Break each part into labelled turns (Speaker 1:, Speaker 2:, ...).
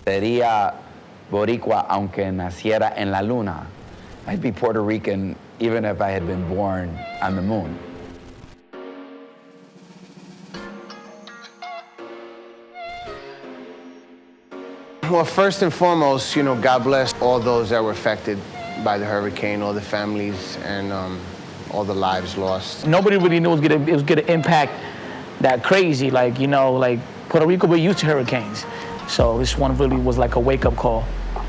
Speaker 1: Sería Boricua aunque naciera en la luna. I'd be Puerto Rican even if I had been born on the moon.
Speaker 2: Well, first and foremost, God bless all those that were affected by the hurricane, all the families, and all the lives lost.
Speaker 3: Nobody really knew it was gonna impact that crazy. Like Puerto Rico, we're used to hurricanes. So this one really was like a wake-up call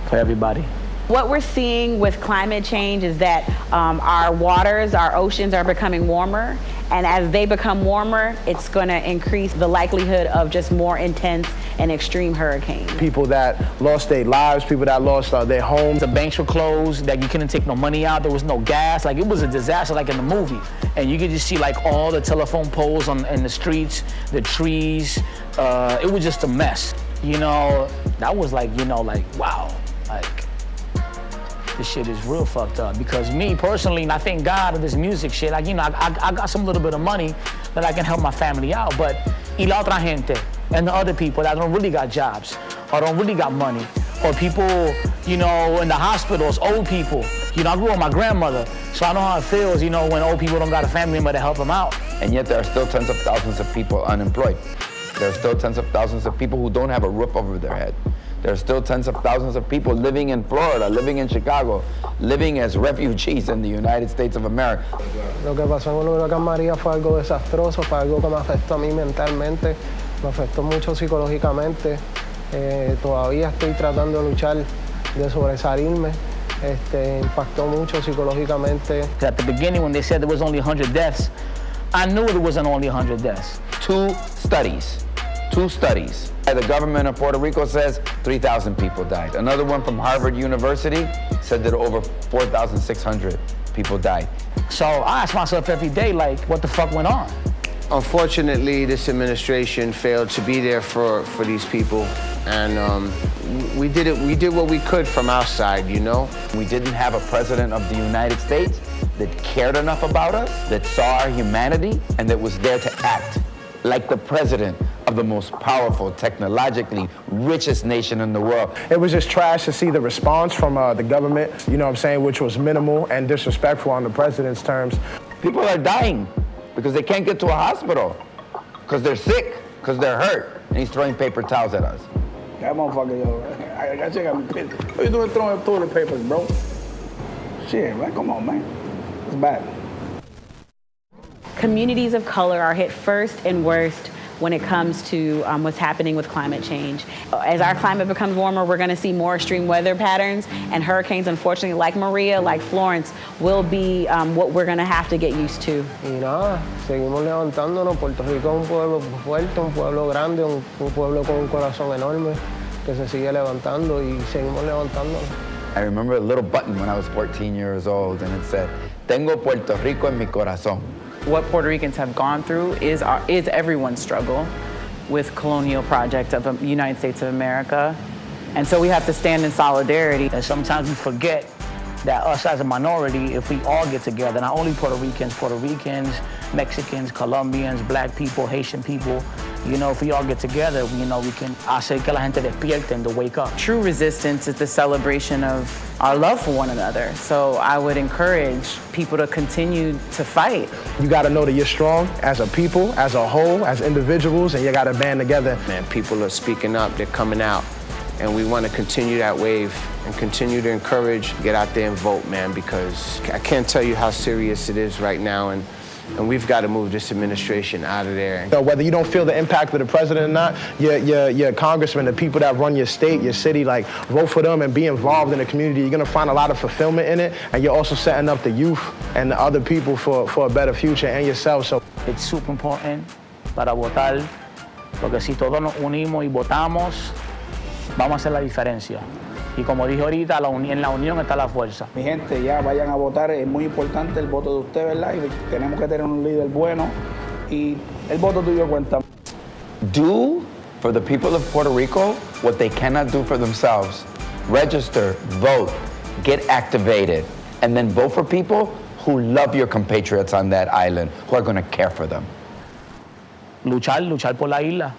Speaker 3: for everybody.
Speaker 4: What we're seeing with climate change is that our waters, our oceans are becoming warmer. And as they become warmer, it's going to increase the likelihood of just more intense and extreme hurricanes.
Speaker 5: People that lost their lives, people that lost their homes.
Speaker 3: The banks were closed, that you couldn't take no money out, there was no gas. Like, it was a disaster like in the movie. And you could just see like all the telephone poles in the streets, the trees. It was just a mess. That was like, wow, like, this shit is real fucked up. Because me personally, and I thank God of this music shit, like, I got some little bit of money that I can help my family out, but y la otra gente, and the other people that don't really got jobs, or don't really got money, or people, in the hospitals, old people. I grew up with my grandmother, so I know how it feels, when old people don't got a family member to help them out.
Speaker 1: And yet there are still tens of thousands of people unemployed. There are still tens of thousands of people who don't have a roof over their head. There are still tens of thousands of people living in Florida, living in Chicago, living as refugees in the United States of America.
Speaker 6: Lo que pasó en el huracán María fue algo desastroso, fue algo que me afectó a mí mentalmente, me afectó mucho psicológicamente. Todavía estoy tratando de luchar, de sobresalirme. Impactó mucho psicológicamente.
Speaker 3: At the beginning, when they said there was only 100 deaths, I knew there wasn't only 100 deaths.
Speaker 1: Two studies. The government of Puerto Rico says 3,000 people died. Another one from Harvard University said that over 4,600 people died.
Speaker 3: So I ask myself every day, like, what the fuck went on?
Speaker 2: Unfortunately, this administration failed to be there for these people, and we did what we could from our side,
Speaker 1: We didn't have a president of the United States that cared enough about us, that saw our humanity, and that was there to act like the president of the most powerful, technologically richest nation in the world.
Speaker 5: It was just trash to see the response from the government, which was minimal and disrespectful on the president's terms.
Speaker 1: People are dying because they can't get to a hospital, because they're sick, because they're hurt, and he's throwing paper towels at us.
Speaker 7: That motherfucker, I got me pissed. What you doing throwing toilet papers, bro? Shit, man, come on, man. It's bad.
Speaker 4: Communities of color are hit first and worst when it comes to what's happening with climate change. As our climate becomes warmer, we're going to see more extreme weather patterns, and hurricanes, unfortunately, like Maria, like Florence, will be what we're going to have to get used to.
Speaker 6: Y nada, seguimos levantándonos. Puerto Rico es un pueblo fuerte, un pueblo grande, un pueblo con un corazón enorme que se sigue levantando y seguimos levantándonos.
Speaker 1: I remember a little button when I was 14 years old, and it said, "Tengo Puerto Rico en mi corazón."
Speaker 8: What Puerto Ricans have gone through is everyone's struggle with colonial project of the United States of America. And so we have to stand in solidarity.
Speaker 3: And sometimes we forget that us as a minority, if we all get together, not only Puerto Ricans, Mexicans, Colombians, black people, Haitian people, if we all get together, we can hacer que la gente despierte and to wake up.
Speaker 8: True resistance is the celebration of our love for one another. So I would encourage people to continue to fight.
Speaker 5: You got to know that you're strong as a people, as a whole, as individuals, and you got to band together.
Speaker 2: Man, people are speaking up, they're coming out, and we want to continue that wave and continue to encourage, get out there and vote, man, because I can't tell you how serious it is right now, and we've got to move this administration out of there.
Speaker 5: So whether you don't feel the impact of the president or not, your congressman, the people that run your state, your city, like, vote for them and be involved in the community. You're going to find a lot of fulfillment in it, and you're also setting up the youth and the other people for a better future, and yourself. So
Speaker 3: it's super important para votar, porque si todos nos unimos y votamos, vamos a hacer la diferencia. Y como dije ahorita, en la unión está la fuerza.
Speaker 7: Mi gente, ya vayan a votar, es muy importante el voto de usted, ¿verdad? Y tenemos que tener un líder bueno y el voto tuyo cuenta.
Speaker 1: Do for the people of Puerto Rico what they cannot do for themselves. Register, vote, get activated, and then vote for people who love your compatriots on that island, who are going to care for them.
Speaker 3: Luchar por la isla.